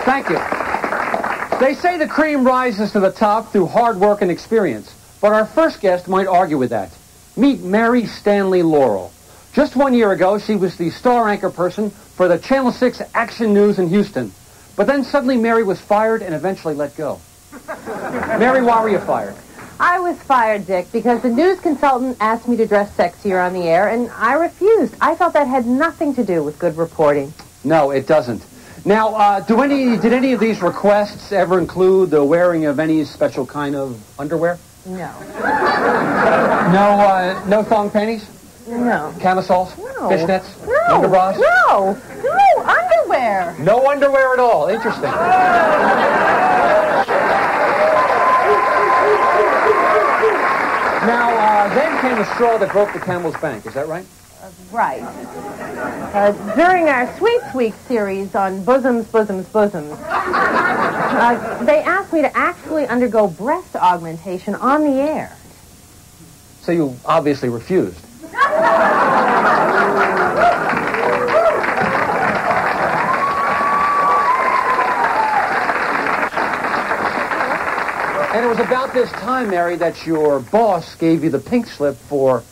Thank you. They say the cream rises to the top through hard work and experience. But our first guest might argue with that. Meet Mary Stanley Laurel. Just 1 year ago, she was the star anchor person for the Channel 6 Action News in Houston. But then suddenly Mary was fired and eventually let go. Mary, why were you fired? I was fired, Dick, because the news consultant asked me to dress sexier on the air, and I refused. I felt that had nothing to do with good reporting. No, it doesn't. Now, did any of these requests ever include the wearing of any special kind of underwear? No. No thong panties? No. Camisoles? No. Fishnets? No. Underbras? No. No underwear. No underwear at all. Interesting. Now, then came the straw that broke the camel's back. Is that right? Right. During our Sweet Week series on bosoms, they asked me to actually undergo breast augmentation on the air. So you obviously refused. And it was about this time, Mary, that your boss gave you the pink slip for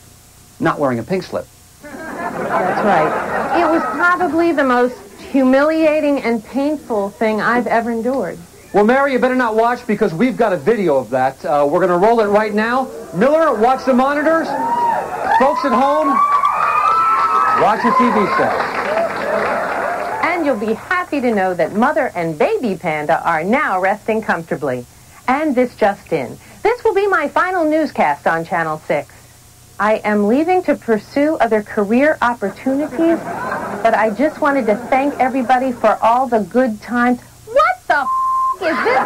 not wearing a pink slip. That's right. It was probably the most humiliating and painful thing I've ever endured. Well, Mary, you better not watch because we've got a video of that. We're going to roll it right now. Miller, watch the monitors. Folks at home, watch your TV set. And you'll be happy to know that Mother and Baby Panda are now resting comfortably. And this just in. This will be my final newscast on Channel 6. I am leaving to pursue other career opportunities, but I just wanted to thank everybody for all the good times. What the is this?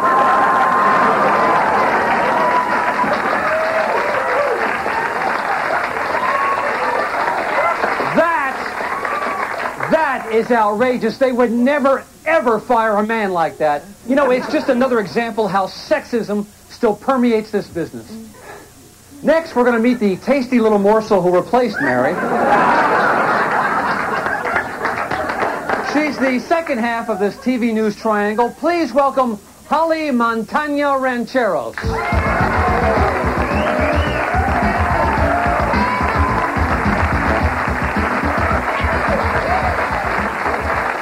That is outrageous. They would never, ever fire a man like that. You know, it's just another example how sexism still permeates this business. Next, we're going to meet the tasty little morsel who replaced Mary. She's the second half of this TV news triangle. Please welcome Holly Montana Rancheros.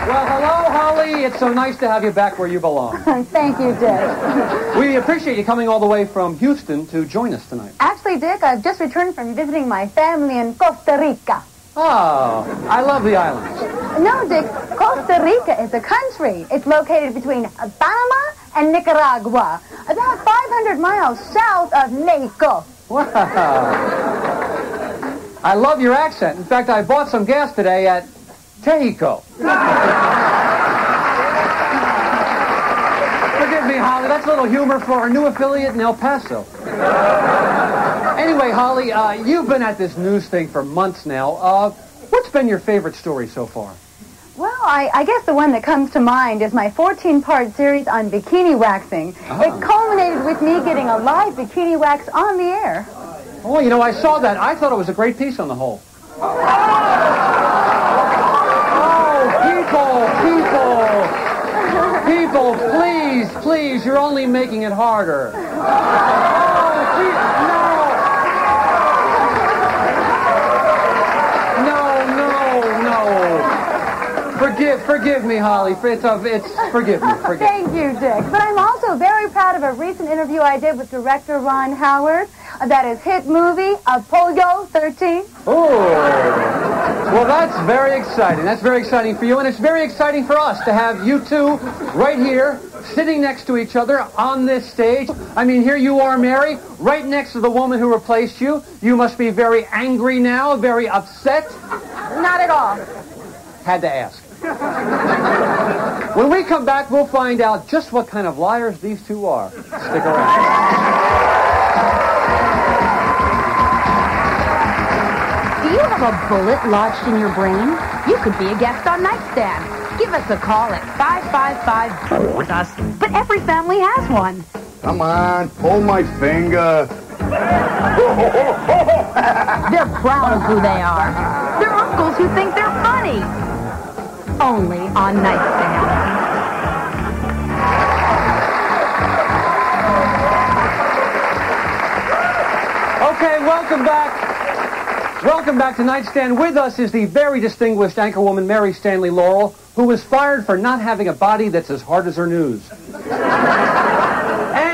Well, hello, Holly. It's so nice to have you back where you belong. Thank you, Dick. We appreciate you coming all the way from Houston to join us tonight. Actually, Dick, I've just returned from visiting my family in Costa Rica. Oh, I love the islands. No, Dick, Costa Rica is a country. It's located between Panama and Nicaragua, about 500 miles south of Mexico. Wow. I love your accent. In fact, I bought some gas today at Tehico. Forgive me, Holly. That's a little humor for our new affiliate in El Paso. Anyway, Holly, you've been at this news thing for months now. What's been your favorite story so far? Well, I guess the one that comes to mind is my 14-part series on bikini waxing. Oh. It culminated with me getting a live bikini wax on the air. Oh, you know, I saw that. I thought it was a great piece on the whole. People, please, you're only making it harder. No. Forgive me, Holly. Forgive me. Thank you, Dick. But I'm also very proud of a recent interview I did with director Ron Howard. That is hit movie Apollo 13. Oh. Well, that's very exciting. That's very exciting for you, and it's very exciting for us to have you two right here, sitting next to each other on this stage. I mean, here you are, Mary, right next to the woman who replaced you. You must be very angry now, very upset. Not at all. Had to ask. When we come back, we'll find out just what kind of liars these two are. Stick around. Do you have a bullet lodged in your brain? You could be a guest on Nightstand. Give us a call at 555 with us. But every family has one. Come on, pull my finger. They're proud of who they are. They're uncles who think they're funny. Only on Nightstand. welcome back to Nightstand. With us is the very distinguished anchorwoman Mary Stanley Laurel, who was fired for not having a body that's as hard as her news. And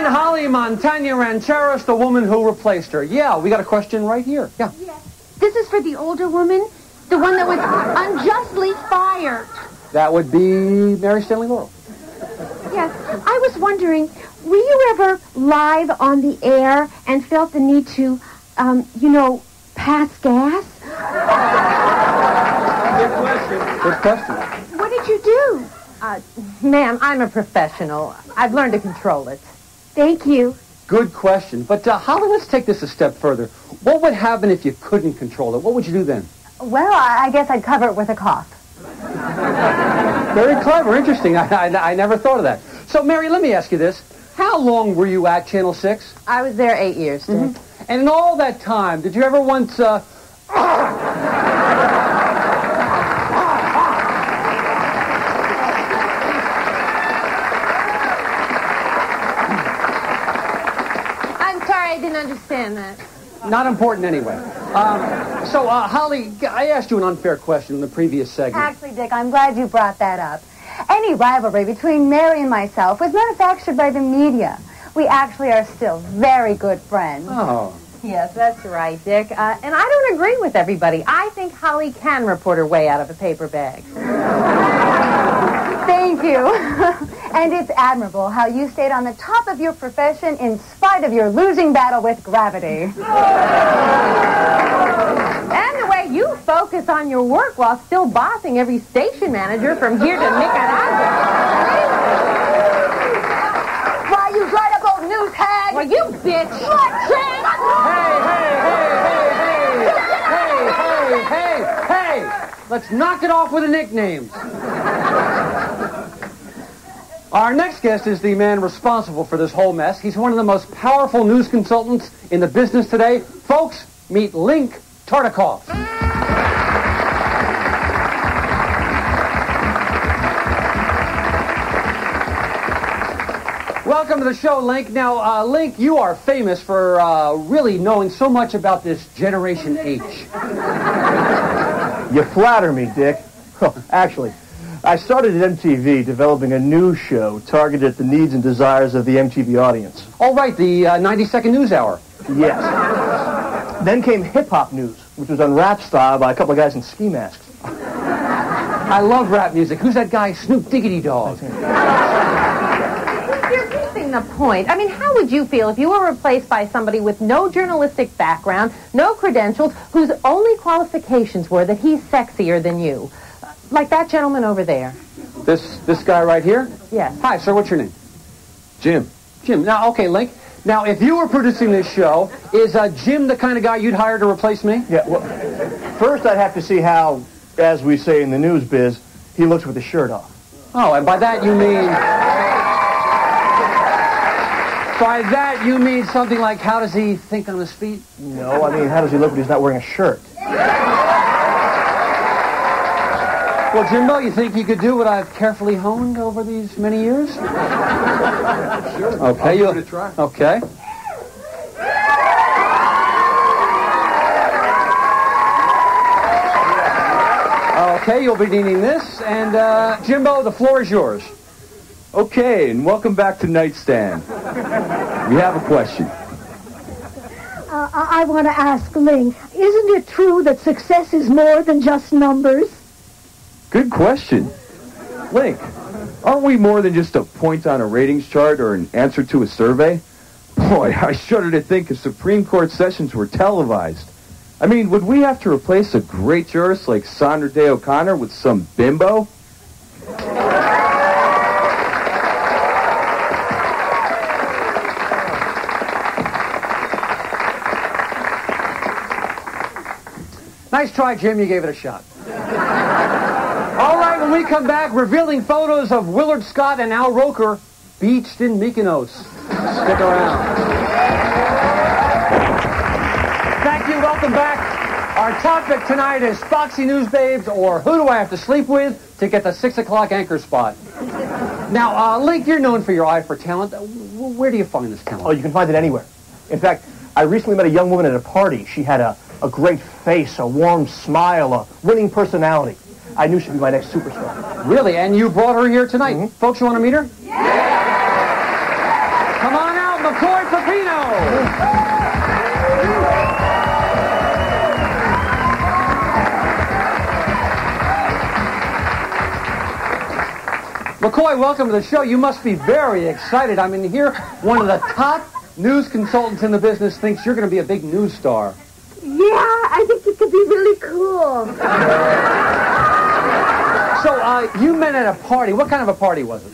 Holly Montagna Rancheros, the woman who replaced her. Yeah, we got a question right here. Yeah. This is for the older woman, the one that was unjustly fired. That would be Mary Stanley Laurel. Yes, I was wondering, were you ever live on the air and felt the need to, pass gas? Good question. What did you do? Ma'am, I'm a professional. I've learned to control it. Thank you. Good question. But, Holly, let's take this a step further. What would happen if you couldn't control it? What would you do then? Well, I guess I'd cover it with a cough. Very clever. Interesting. I never thought of that. So, Mary, let me ask you this. How long were you at Channel 6? I was there 8 years, Dick. Mm-hmm. And in all that time, did you ever once, I'm sorry, I didn't understand that. Not important anyway. Holly, I asked you an unfair question in the previous segment. Actually, Dick, I'm glad you brought that up. Any rivalry between Mary and myself was manufactured by the media. We actually are still very good friends. Oh. Yes, that's right, Dick. And I don't agree with everybody. I think Holly can report her way out of a paper bag. Thank you. And it's admirable how you stayed on the top of your profession in spite of your losing battle with gravity. And the way you focus on your work while still bossing every station manager from here to Nicaragua. Why, you dried up old news hag! Well, you bitch! What, Trent? Hey! Let's knock it off with the nicknames. Our next guest is the man responsible for this whole mess. He's one of the most powerful news consultants in the business today. Folks, meet Link Tartikoff. Welcome to the show, Link. Now, Link, you are famous for really knowing so much about this Generation H. You flatter me, Dick. Actually, I started at MTV developing a news show targeted at the needs and desires of the MTV audience. All right, the 90-second news hour. Yes. Then came hip-hop news, which was on rap style by a couple of guys in ski masks. I love rap music. Who's that guy, Snoop Diggity Dog? You're missing the point. I mean, how would you feel if you were replaced by somebody with no journalistic background, no credentials, whose only qualifications were that he's sexier than you? Like that gentleman over there. This guy right here? Yes. Hi, sir. What's your name? Jim. Jim. Now, okay, Link. Now, if you were producing this show, is Jim the kind of guy you'd hire to replace me? Yeah, well, first I'd have to see how, as we say in the news biz, he looks with the shirt off. Oh, and by that you mean... By that you mean something like, how does he think on his feet? No, I mean, how does he look when he's not wearing a shirt? Well, Jimbo, you think you could do what I've carefully honed over these many years? Sure. Okay, I'll give it a try. Okay. Okay, you'll be needing this. And, Jimbo, the floor is yours. Okay, and welcome back to Nightstand. We have a question. I want to ask Ling, isn't it true that success is more than just numbers? Good question. Link, aren't we more than just a point on a ratings chart or an answer to a survey? Boy, I shudder to think if Supreme Court sessions were televised. I mean, would we have to replace a great jurist like Sandra Day O'Connor with some bimbo? Nice try, Jim. You gave it a shot. All right, when we come back, revealing photos of Willard Scott and Al Roker beached in Mykonos. Stick around. Thank you. Welcome back. Our topic tonight is Foxy News Babes, or who do I have to sleep with to get the 6 o'clock anchor spot. Now, Link, you're known for your eye for talent. Where do you find this talent? Oh, you can find it anywhere. In fact, I recently met a young woman at a party. She had a A great face, a warm smile, a winning personality. I knew she'd be my next superstar. Really? And you brought her here tonight? Mm-hmm. Folks, you want to meet her? Yeah! Come on out, McCoy Pepino! McCoy, welcome to the show. You must be very excited. I mean, here, one of the top news consultants in the business thinks you're going to be a big news star. Yeah, I think it could be really cool. So, you met at a party. What kind of a party was it?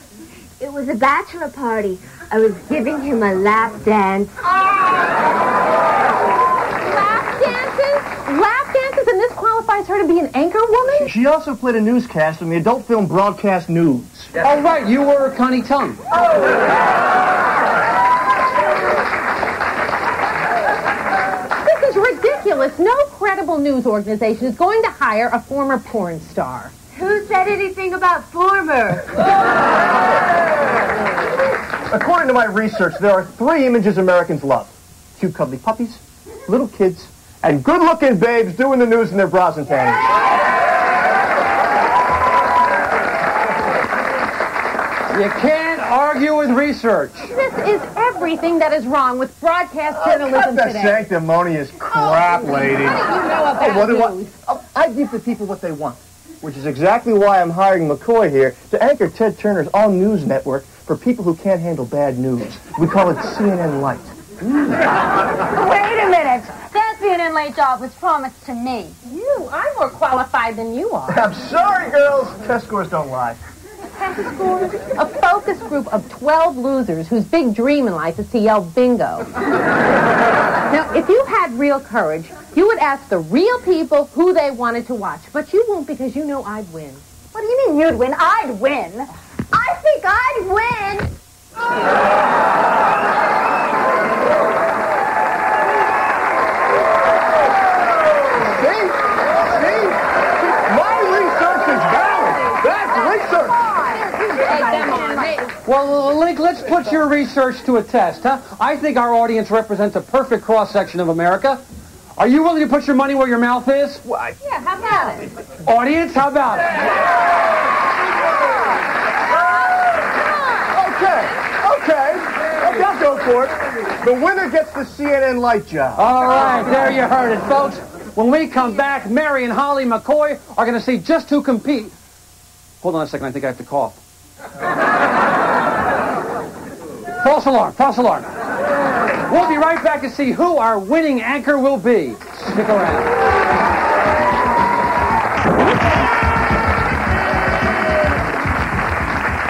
It was a bachelor party. I was giving him a lap dance. Lap dances? Lap dances? And this qualifies her to be an anchor woman? She also played a newscast on the adult film Broadcast News. Oh, right. You were Connie Tung. This is ridiculous. No credible news organization is going to hire a former porn star. Who said anything about former? According to my research, there are 3 images Americans love. Cute, cuddly puppies, little kids, and good-looking babes doing the news in their bras and panties. You can't argue with research. This is everything that is wrong with broadcast journalism Cut the today. sanctimonious crap, lady. What do you know about What do news? I give the people what they want, which is exactly why I'm hiring McCoy here to anchor Ted Turner's all-news network for people who can't handle bad news. We call it CNN Light. Wait a minute. That CNN late job was promised to me. I'm more qualified than you are. I'm sorry, girls. Test scores don't lie. A focus group of 12 losers whose big dream in life is to yell bingo. Now, if you had real courage, you would ask the real people who they wanted to watch. But you won't because you know I'd win. What do you mean you'd win? I'd win. I think I'd win. See? My research is valid. That's research. Well, Link, let's put your research to a test, huh? I think our audience represents a perfect cross-section of America. Are you willing to put your money where your mouth is? Yeah, how about it? Audience, how about it? Okay, I'll go for it. The winner gets the CNN Light job. All right, there you heard it, folks. When we come back, Mary and Holly McCoy are going to see just who compete. Hold on a second, I think I have to cough. False alarm, false alarm. We'll be right back to see who our winning anchor will be. Stick around.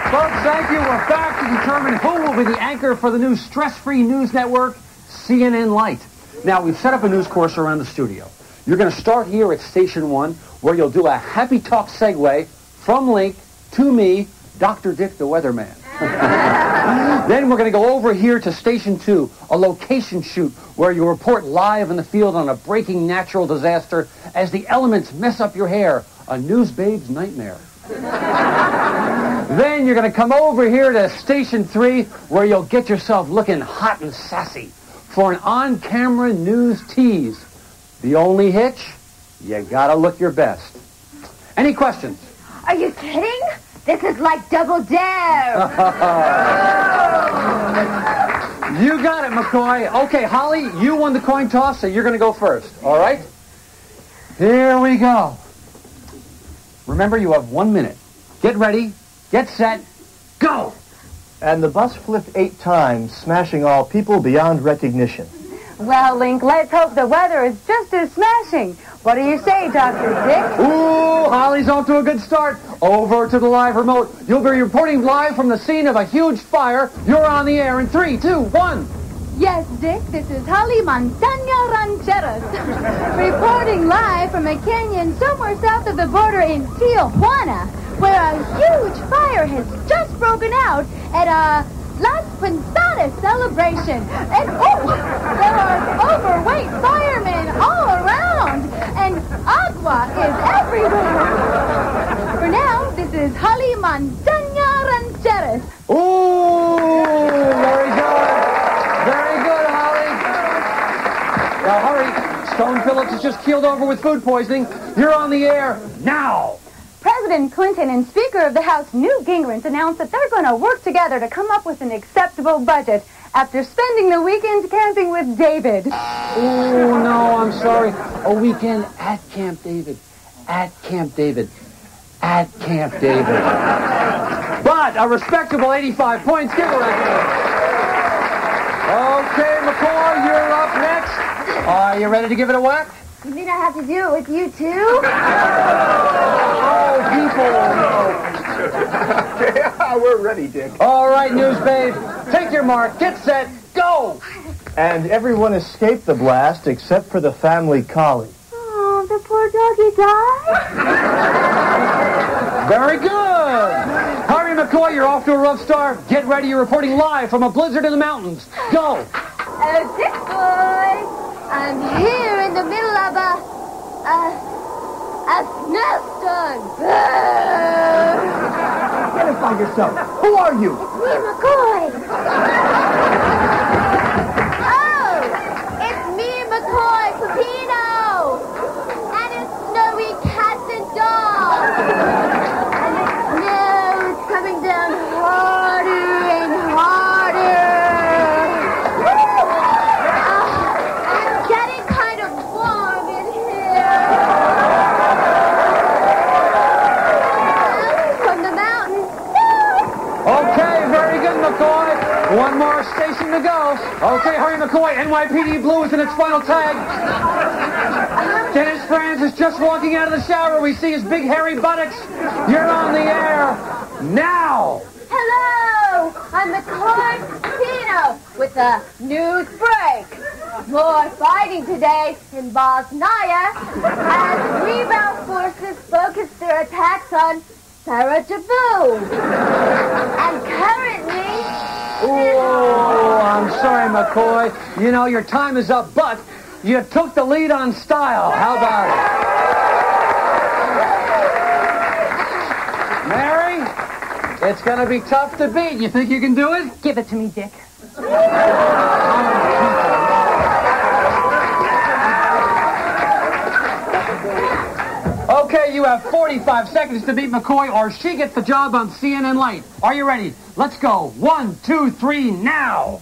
Folks, thank you. We're back to determine who will be the anchor for the new stress-free news network, CNN Light. Now, we've set up a news course around the studio. You're going to start here at Station 1, where you'll do a happy talk segue from Link to me, Dr. Dick the Weatherman. Then we're going to go over here to Station 2, a location shoot where you report live in the field on a breaking natural disaster as the elements mess up your hair, a news babe's nightmare. Then you're going to come over here to Station 3 where you'll get yourself looking hot and sassy for an on-camera news tease. The only hitch, you got to look your best. Any questions? Are you kidding? This is like Double Dare. You got it, McCoy. Okay, Holly, you won the coin toss, so you're going to go first. All right? Here we go. Remember, you have 1 minute. Get ready, get set, go! And the bus flipped 8 times, smashing all people beyond recognition. Well, Link, let's hope the weather is just as smashing. What do you say, Dr. Dick? Ooh, Holly's off to a good start. Over to the live remote. You'll be reporting live from the scene of a huge fire. You're on the air in 3, 2, 1. Yes, Dick, this is Holly Montaña Rancheras. Reporting live from a canyon somewhere south of the border in Tijuana, where a huge fire has just broken out at a Las Puntadas celebration. And, there are overweight firemen all around, and agua is everywhere. For now, this is Holly Montaña Rancheras. Ooh, very good. Very good, Holly. Now, hurry. Stone Phillips Alexis just keeled over with food poisoning. You're on the air now. President Clinton and Speaker of the House Newt Gingrich announced that they're going to work together to come up with an acceptable budget after spending the weekend camping with David. Oh, no, I'm sorry. A weekend at Camp David. At Camp David. At Camp David. But a respectable 85 points. Give her that. Okay, McCoy, you're up next. Are you ready to give it a whack? You mean I have to do it with you, too? Yeah, we're ready, Dick. All right, News Babe. Take your mark. Get set. Go. And everyone escaped the blast except for the family collie. Oh, the poor doggy died? Very good. Harry McCoy, you're off to a rough start. Get ready. You're reporting live from a blizzard in the mountains. Go. Oh, Dick boy. I'm here in the middle of a snowstorm. Identify yourself. Who are you? It's me, McCoy. Oh, it's me, McCoy, Pepino. And it's snowy cats and dogs. And the snow is coming down harder and harder. I'm getting kind of warm in here. From the mountains. Okay, very good, McCoy. One more station to go. Okay, Harry McCoy, NYPD Blue is in its final tag. Dennis Franz is just walking out of the shower. We see his big hairy buttocks. You're on the air now. Hello, I'm McCoy Pepino with a news break. More fighting today in Bosnia as rebound forces focus their attacks on Sarajevo. And currently... Oh, I'm sorry, McCoy. You know, your time is up, but you took the lead on style. How about it? Mary, it's going to be tough to beat. You think you can do it? Give it to me, Dick. Okay, you have 45 seconds to beat McCoy, or she gets the job on CNN Light. Are you ready? Let's go. 1, 2, 3, now.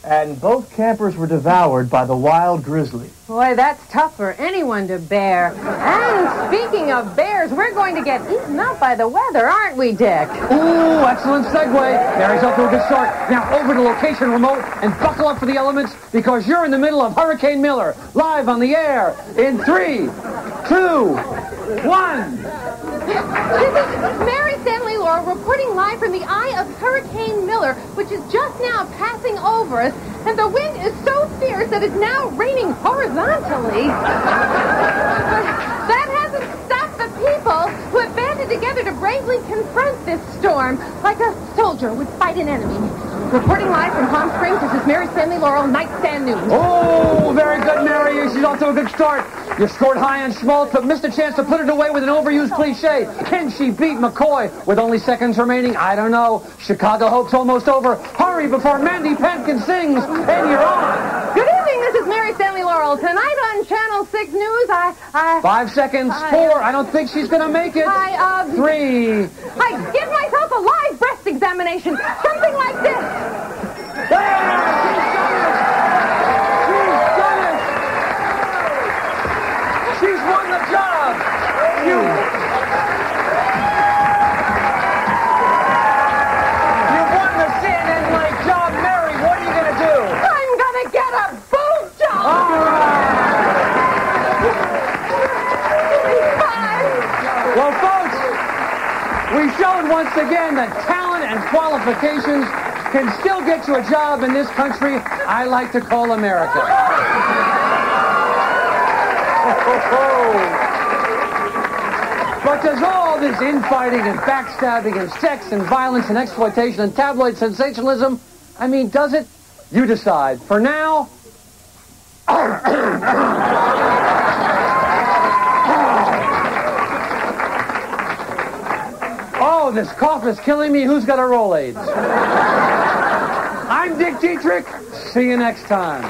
And both campers were devoured by the wild grizzly. Boy, that's tough for anyone to bear. And speaking of bears, we're going to get eaten up by the weather, aren't we, Dick? Ooh, excellent segue. Mary's off to a good start. Now over to location remote and buckle up for the elements because you're in the middle of Hurricane Miller, live on the air in 3, 2, 1. This is Mary Stanley Laura reporting live from the eye of Hurricane Miller, which is just now passing over us, and the wind is so fierce that it's now raining horizontally. That hasn't stopped the people who have banded together to bravely confront this storm like a soldier would fight an enemy. Reporting live from Palm Springs, this is Mary Stanley Laurel, Nightstand News. Oh, very good, Mary. She's off to a good start. You scored high on Schmaltz, but missed a chance to put it away with an overused cliche. Can she beat McCoy with only seconds remaining? I don't know. Chicago Hope's almost over. Hurry before Mandy Patinkin sings, and you're on. Good evening, this is Mary Stanley Laurel. Tonight on Channel 6 News, 5 seconds, 4. I don't think she's going to make it. 3. I give myself a live breast examination. Something like this. She's done it! She's won the job! You won the CNN Light job, Mary. What are you going to do? I'm going to get a boob job! All right. Well, folks, we showed once again that talent and qualifications can still get you a job in this country I like to call America. But does all this infighting and backstabbing and sex and violence and exploitation and tabloid sensationalism, I mean, does it? You decide. For now... Oh, this cough is killing me. Who's got a Rolaids? I'm Dick Dietrich. See you next time.